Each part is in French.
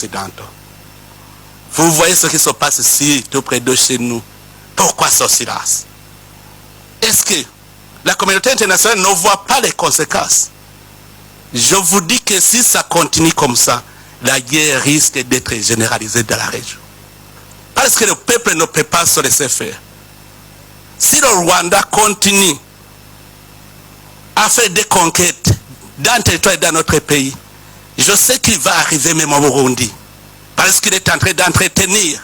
occidentaux. Vous voyez ce qui se passe ici, tout près de chez nous. Pourquoi ce silence? Est-ce que la communauté internationale ne voit pas les conséquences? Je vous dis que si ça continue comme ça, la guerre risque d'être généralisée dans la région. Parce que le peuple ne peut pas se laisser faire. Si le Rwanda continue à faire des conquêtes dans le territoire et dans notre pays, je sais qu'il va arriver même au Burundi. Parce qu'il est en train d'entretenir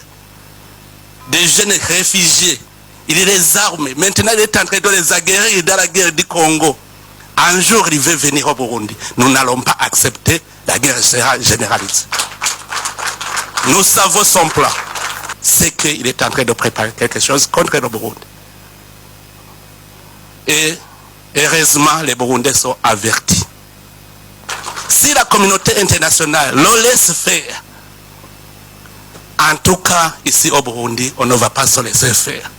des jeunes réfugiés. Il les arme. Maintenant, il est en train de les aguerrir dans la guerre du Congo. Un jour, il veut venir au Burundi. Nous n'allons pas accepter la guerre généralisée. Nous savons son plan. C'est qu'il est en train de préparer quelque chose contre le Burundi. Et heureusement, les Burundais sont avertis. Si la communauté internationale le laisse faire, en tout cas, ici au Burundi, on ne va pas se laisser faire.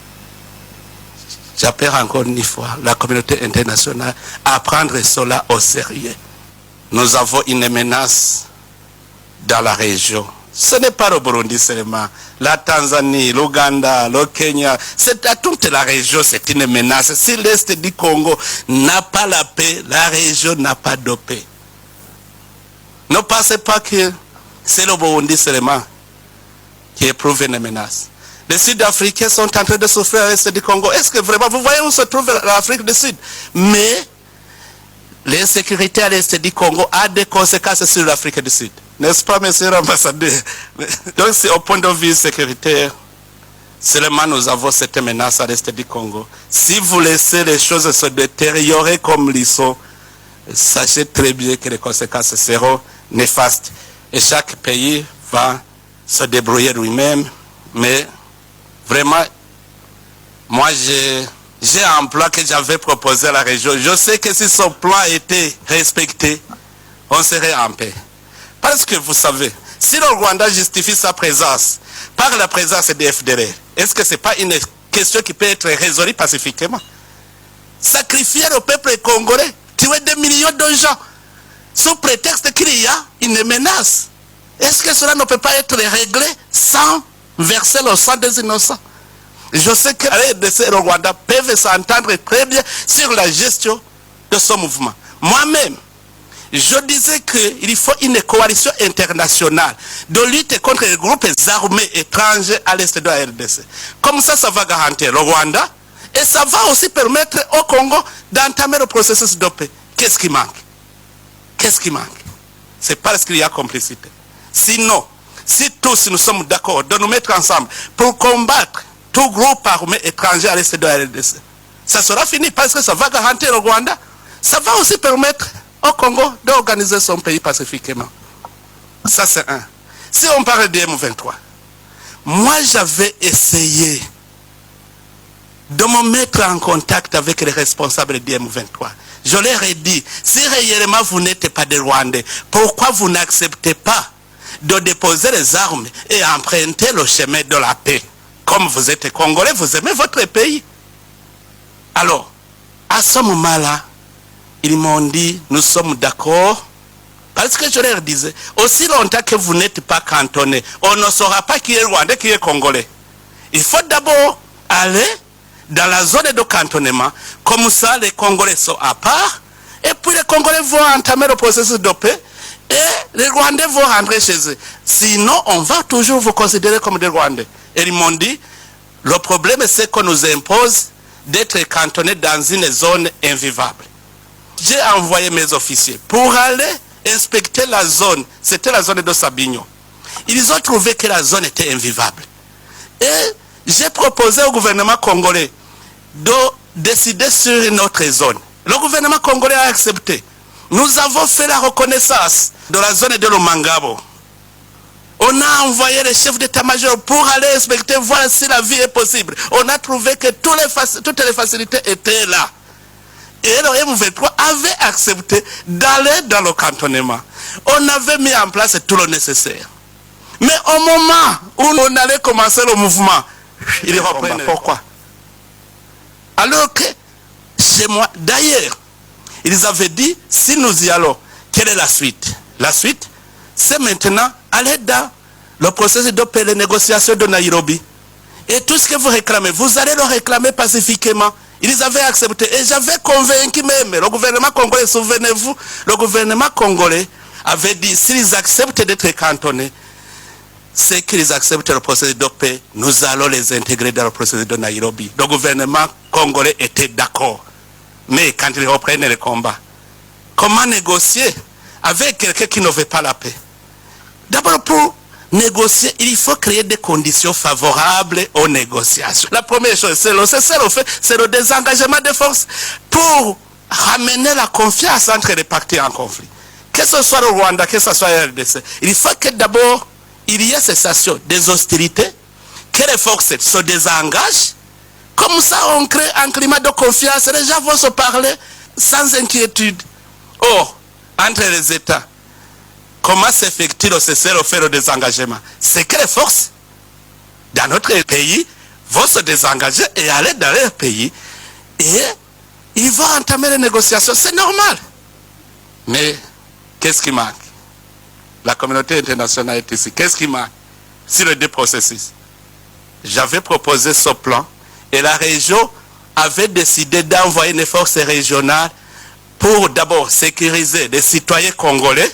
J'appelle encore une fois la communauté internationale à prendre cela au sérieux. Nous avons une menace dans la région. Ce n'est pas le Burundi seulement. La Tanzanie, l'Ouganda, le Kenya, c'est à toute la région, c'est une menace. Si l'Est du Congo n'a pas la paix, la région n'a pas de paix. Ne pensez pas que c'est le Burundi seulement qui éprouve une menace. Les Sud-Africains sont en train de souffrir à l'Est du Congo. Est-ce que vraiment, vous voyez où se trouve l'Afrique du Sud? Mais l'insécurité à l'Est du Congo a des conséquences sur l'Afrique du Sud. N'est-ce pas, monsieur l'ambassadeur? Donc, c'est au point de vue sécuritaire, seulement nous avons cette menace à l'Est du Congo. Si vous laissez les choses se détériorer comme ils sont, sachez très bien que les conséquences seront néfastes. Et chaque pays va se débrouiller lui-même. Mais vraiment, moi j'ai un plan que j'avais proposé à la région. Je sais que si ce plan était respecté, on serait en paix. Parce que vous savez, si le Rwanda justifie sa présence par la présence des FDLR, est-ce que ce n'est pas une question qui peut être résolue pacifiquement? Sacrifier le peuple congolais, tuer des millions de gens, sous prétexte qu'il y a une menace. Est-ce que cela ne peut pas être réglé sans verser le sang des innocents? Je sais que la RDC et le Rwanda peuvent s'entendre très bien sur la gestion de ce mouvement. Moi-même, je disais qu'il faut une coalition internationale de lutte contre les groupes armés étrangers à l'est de la RDC. Comme ça, ça va garantir le Rwanda et ça va aussi permettre au Congo d'entamer le processus de paix. Qu'est-ce qui manque? Qu'est-ce qui manque? C'est parce qu'il y a complicité. Sinon, si tous nous sommes d'accord de nous mettre ensemble pour combattre tout groupe armé étranger à l'est de la RDC, ça sera fini parce que ça va garantir le Rwanda. Ça va aussi permettre au Congo d'organiser son pays pacifiquement. Ça, c'est un. Si on parle de M23, moi, j'avais essayé de me mettre en contact avec les responsables du M23. Je leur ai dit, si réellement vous n'êtes pas des Rwandais, pourquoi vous n'acceptez pas de déposer les armes et emprunter le chemin de la paix? Comme vous êtes Congolais, vous aimez votre pays. Alors, à ce moment-là, ils m'ont dit, nous sommes d'accord, parce que je leur disais, aussi longtemps que vous n'êtes pas cantonné, on ne saura pas qui est Rwandais, qui est Congolais. Il faut d'abord aller dans la zone de cantonnement, comme ça les Congolais sont à part, et puis les Congolais vont entamer le processus de paix, et les Rwandais vont rentrer chez eux. Sinon, on va toujours vous considérer comme des Rwandais. Et ils m'ont dit, le problème c'est qu'on nous impose d'être cantonnés dans une zone invivable. J'ai envoyé mes officiers pour aller inspecter la zone. C'était la zone de Sabignon. Ils ont trouvé que la zone était invivable. Et j'ai proposé au gouvernement congolais de décider sur une autre zone. Le gouvernement congolais a accepté. Nous avons fait la reconnaissance de la zone de Lomangabo. On a envoyé les chefs d'état-major pour aller inspecter, voir si la vie est possible. On a trouvé que toutes les facilités étaient là. Et le M23 avait accepté d'aller dans le cantonnement. On avait mis en place tout le nécessaire. Mais au moment où on allait commencer le mouvement, ils reprenaient. Pourquoi? Alors que chez moi, d'ailleurs, ils avaient dit, si nous y allons, quelle est la suite? La suite, c'est maintenant aller dans le processus de paix, les négociations de Nairobi. Et tout ce que vous réclamez, vous allez le réclamer pacifiquement. Ils avaient accepté. Et j'avais convaincu même le gouvernement congolais, souvenez-vous, le gouvernement congolais avait dit, s'ils acceptent d'être cantonnés, c'est qu'ils acceptent le processus de paix, nous allons les intégrer dans le processus de Nairobi. Le gouvernement congolais était d'accord. Mais quand ils reprennent le combat, comment négocier avec quelqu'un qui ne veut pas la paix? D'abord, pour négocier, il faut créer des conditions favorables aux négociations. La première chose, c'est le désengagement des forces pour ramener la confiance entre les parties en conflit. Que ce soit le Rwanda, que ce soit le RDC. Il faut que d'abord, il y ait cessation des hostilités, que les forces se désengagent. Comme ça, on crée un climat de confiance. Les gens vont se parler sans inquiétude. Or, entre les États, comment s'effectue le cessez-le-feu, le désengagement? C'est que les forces dans notre pays vont se désengager et aller dans leur pays et ils vont entamer les négociations. C'est normal. Mais qu'est-ce qui manque? La communauté internationale est ici. Qu'est-ce qui manque sur les deux processus? J'avais proposé ce plan et la région avait décidé d'envoyer une force régionale pour d'abord sécuriser les citoyens congolais,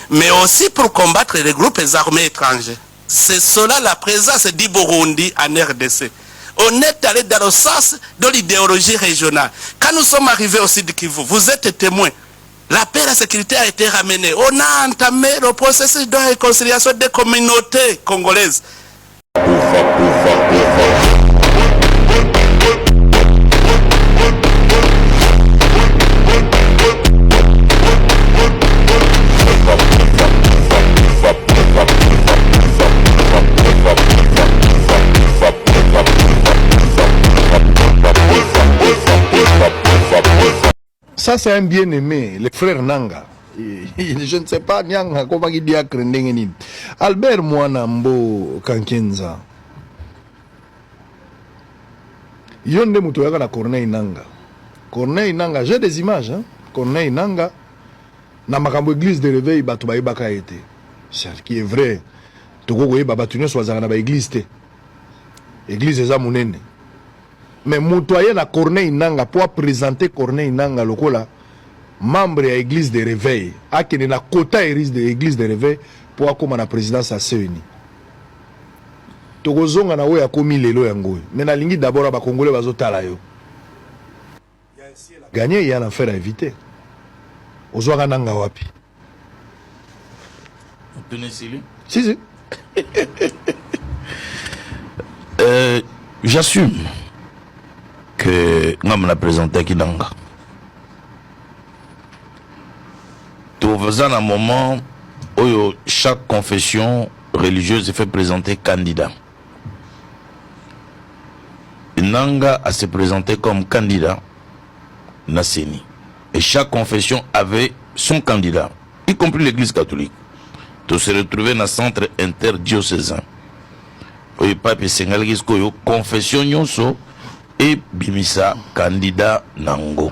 mais aussi pour combattre les groupes armés étrangers. C'est cela la présence du Burundi en RDC. On est allé dans le sens de l'idéologie régionale. Quand nous sommes arrivés au Sud Kivu, vous êtes témoins. La paix et la sécurité a été ramenée. On a entamé le processus de réconciliation des communautés congolaises. Ça, c'est un bien-aimé, le frère Nanga. Je ne sais pas, Nyanga, comment il dit à Krendengenin. Albert Mwanambo Kankenza. Yonde Moutoyaga na Corneille Nanga. Corneille Nanga, j'ai des images, hein. Corneille Nanga, na makambo église de réveil, Batoubaï Baka été. C'est qui est vrai. Togo Babatunyo Swazana na ba église te. Église eza munene. Mais Moutoye na Corneille Nanga pour présenter Corneille Nanga lokola membre de l'église de réveil akene na quota de l'église de réveil pour comme na présidence à CENI. Tokozonga na we ya komi lelo yango. Mais na lingi d'abord ba congolais bazotala yo. Gagner il y a une affaire à éviter. Ozwaka nanga wapi? Si. J'assume que nous avons présenté Kinanga. Tout faisant un moment où chaque confession religieuse fait présenter candidat. Nanga a se présenté comme candidat Nasseni. Et chaque confession avait son candidat, y compris l'église catholique. Tout se retrouvait dans le centre interdiocésain. Oui, pape Sengalgis Koyo, confession nyonso et bimisa candidat nango.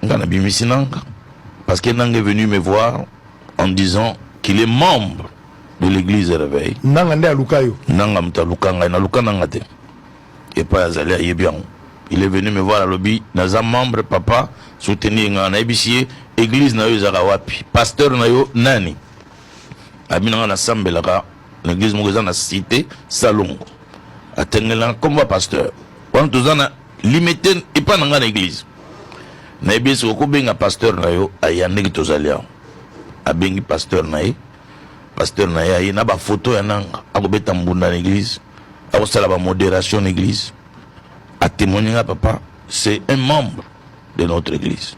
Ngana bimisi nanga. Parce que Nanga est venu me voir en disant qu'il est membre de l'église Réveil. Nanga nde alukayo. Nanga mta lukanga na lukanga te. Et pas azali ayebian. Il est venu me voir à lobby, naza membre papa soutenir ngana ebisier église na yo ezaka wapi. Pasteur na yo nani? Abinanga na sambelaka l'église moko na cité Salongo. Atengela comme pasteur. Quand tous ana limité et pas dans l'église. Na ebisi ko benga pasteur na yo ayandeki tozalia. Abengi pasteur na ye. Pasteur na ye na ba photo ya nanga akobeta mbunda na l'église. Akosala ba modération l'église. A témoigner à papa, c'est un membre de notre église.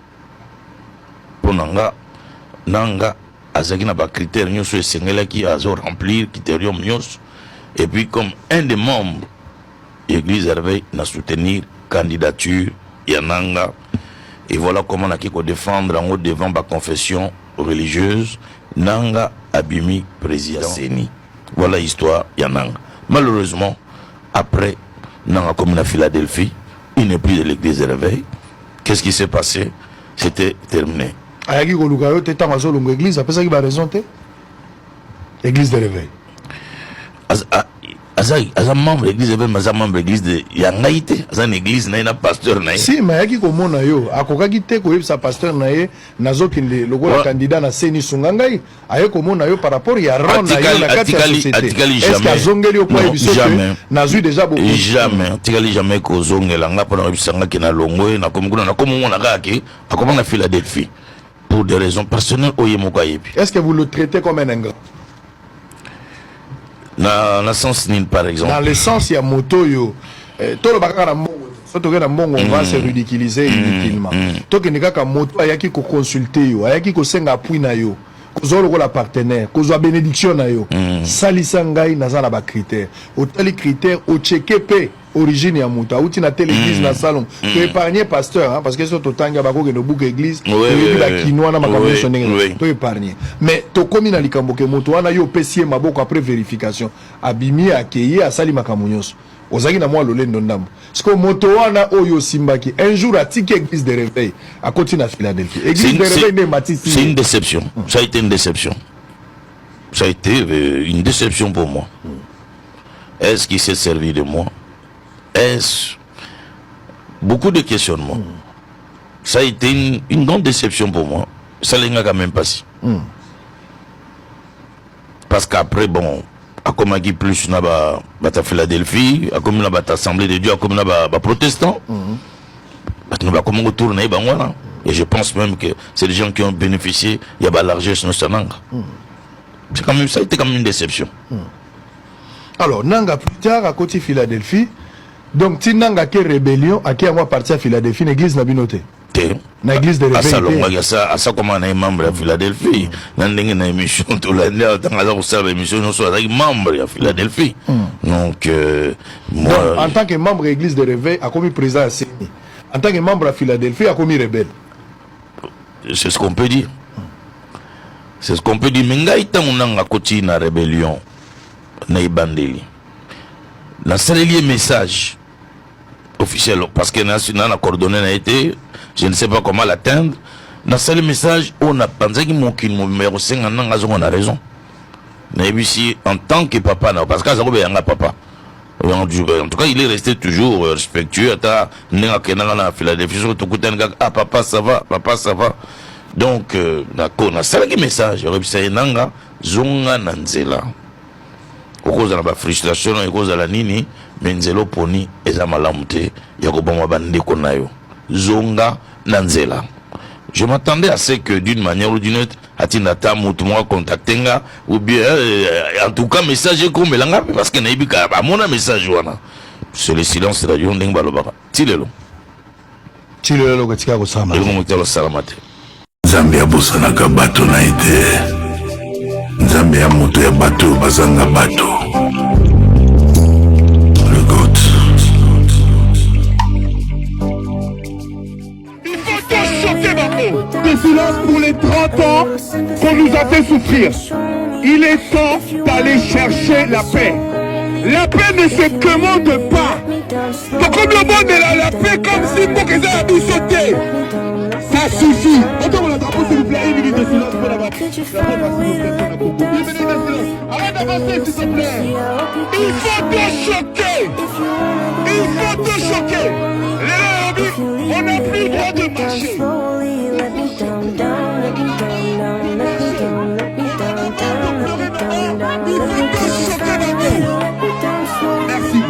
Pour Nanga, Nanga azaki na ba critères nyonso esengela ki azo remplir critérium nyonso et puis comme un des membres l'église Réveil na soutenir candidature ya Nanga et voilà comment on a qui défendre en haut devant ba confession religieuse Nanga abimi président Seni. Voilà l'histoire ya Nanga. Malheureusement après Nanga comme à Philadelphie, il n'est plus de l'église de Réveil. Qu'est-ce qui s'est passé? C'était terminé. ayaki koluka yo te ntango azolonga église apesaki baraison te église de réveil aza membre l'église de réveil aza membre l'église de yangai te aza na église na ye na pasteur na ye si mais ayaki komona yo akokaki te koyebisa pasteur na ye nazokende lokola candidat na seni sunga ngai aye komona yo par rapport ya rang na yo na kati ya société est-ce que azongeli yo po yebiso te nazwi déjà beaucoup jamais atikali jamais kozongela nga mpona koyebisanga ke na longwe nakomi kuna nakomomona kaka ke akoma na Philadelphie pour des raisons personnelles oye moko ayebi. Est-ce que vous le traitez comme un ingrat? Dans le sens nil par exemple. Dans le sens il y a moto yo tout le bagage na mbongo surtout que na mbongo on va se ridiculiser inutilement to ke nikaka moto ayaki ko consulter yo ayaki ko senga appui na yo kozolo ko la partenaire kozwa bénédiction na yo salisa ngai naza na ba critères otali critères o checker pe origine ya moto auti na telle église na salon to épargner pasteur hein, parce que so to tanga bako ke no book église to la quinoa na makambo sonenge to épargner mais to komi na likambo ke moto wana yo pesie maboko après vérification abimi akeye asali makambo nyonso ozaki na mwa lolendo ndambo parce que moto wana oyo simbaki un jour atiki église de réveil à côté na Philadelphie église de réveil ne matisi c'est une déception ça a été une déception ça a été une déception pour moi est-ce qu'il s'est servi de moi est-ce beaucoup de questionnements ça a été une grande déception pour moi ça l'a quand même passé parce qu'après bon a comme qui plus na ba Philadelphie a comme na ba assemblée de Dieu a comme na ba protestants ba comme autour na ba ngwana et je pense même que c'est des gens qui ont bénéficié il y a ba largesse no sananga c'est quand même ça a été quand même une déception alors nanga plus tard à côté Philadelphie donc tinanga ke rébellion à qui a moi parti à Philadelphie l'église na binoté na église de réveil à ça comment on est membre à Philadelphie na ndenge na émission tout la dans la salle émission nous sommes membre à Philadelphie donc moi donc, en tant que membre de l'église de réveil a commis président à Sydney en tant que membre à Philadelphie a commis rebelle c'est ce qu'on peut dire c'est ce qu'on peut dire mais ngai tango nanga koti na rébellion na ibandeli na salelier message officiel parce que na coordonné n'a été je ne sais pas comment l'atteindre dans ce message on a pensé que mon numéro 5 on a raison ici en tant que papa non parce que ça va papa en tout cas il est resté toujours respectueux à Philadelphie ah papa ça va donc d'accord na ça message réussi nanga zonga nanzela au cause de la frustration et cause de la nini menzelo poni eza malamu te ya koboma bandeko na yo zonga nanzela je m'attendais à ce que d'une manière ou d'une autre atinata mutu moi contactenga ou bien en tout cas message comme elanga parce que naibika ba mona message wana c'est le silence de radio ndenge balobaka tilelo ko tika ko sama ngo mutelo salamate Zambia bosanaka bato na ite Nzambe ya moto ya bato bazanga bato le goat. Il faut te choquer Bambo. De silence pour les 30 ans qu'on nous a fait souffrir. Il est temps d'aller chercher la paix. La paix ne se commande pas. Donc comme le monde est la paix comme si pour qu'ils aient abusé sauté. Ça suffit. Attends, on a drapeau s'il vous plaît. Une minute de silence pour la paix. Arrête d'avancer s'il te plaît. Il faut te choquer. Il faut te choquer. On n'a plus le droit de marcher. Merci.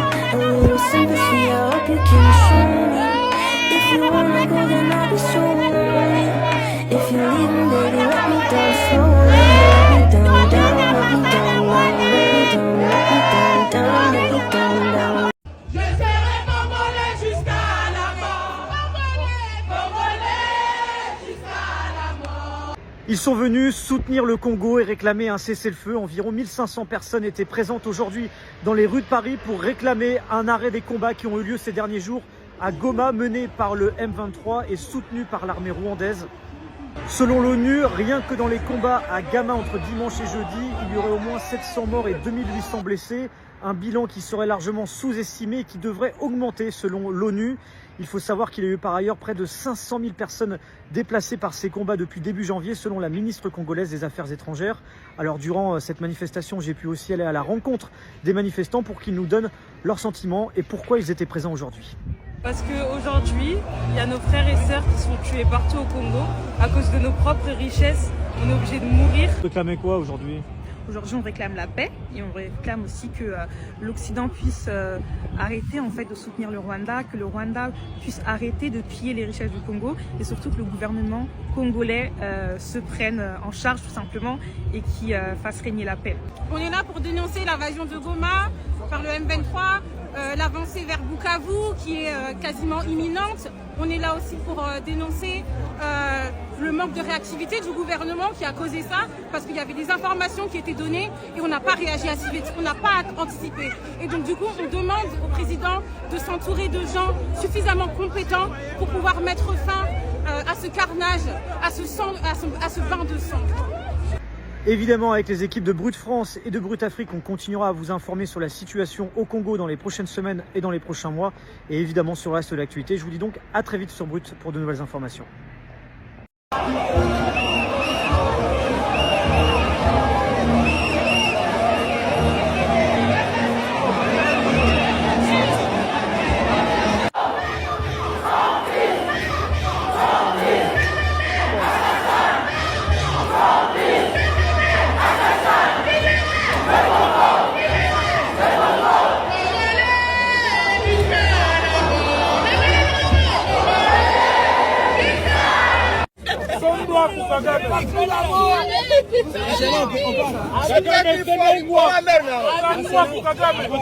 Ils sont venus soutenir le Congo et réclamer un cessez-le-feu. Environ 1500 personnes étaient présentes aujourd'hui dans les rues de Paris pour réclamer un arrêt des combats qui ont eu lieu ces derniers jours à Goma, mené par le M23 et soutenu par l'armée rwandaise. Selon l'ONU, rien que dans les combats à Gama entre dimanche et jeudi, il y aurait au moins 700 morts et 2800 blessés. Un bilan qui serait largement sous-estimé et qui devrait augmenter selon l'ONU. Il faut savoir qu'il y a eu par ailleurs près de 500 000 personnes déplacées par ces combats depuis début janvier, selon la ministre congolaise des Affaires étrangères. Alors durant cette manifestation, j'ai pu aussi aller à la rencontre des manifestants pour qu'ils nous donnent leurs sentiments et pourquoi ils étaient présents aujourd'hui. Parce qu'aujourd'hui, il y a nos frères et sœurs qui sont tués partout au Congo à cause de nos propres richesses. On est obligé de mourir. Vous réclamez quoi aujourd'hui ? Aujourd'hui, on réclame la paix et on réclame aussi que l'Occident puisse arrêter en fait de soutenir le Rwanda, que le Rwanda puisse arrêter de piller les richesses du Congo et surtout que le gouvernement congolais se prenne en charge tout simplement et qui fasse régner la paix. On est là pour dénoncer l'invasion de Goma par le M23, l'avancée vers Bukavu qui est quasiment imminente. On est là aussi pour dénoncer le manque de réactivité du gouvernement qui a causé ça, parce qu'il y avait des informations qui étaient données et on n'a pas réagi assez vite, on n'a pas anticipé. Et donc du coup, on demande au président de s'entourer de gens suffisamment compétents pour pouvoir mettre fin à ce carnage, à ce bain de sang. Évidemment, avec les équipes de Brut France et de Brut Afrique, on continuera à vous informer sur la situation au Congo dans les prochaines semaines et dans les prochains mois. Et évidemment sur le reste de l'actualité. Je vous dis donc à très vite sur Brut pour de nouvelles informations. Kagame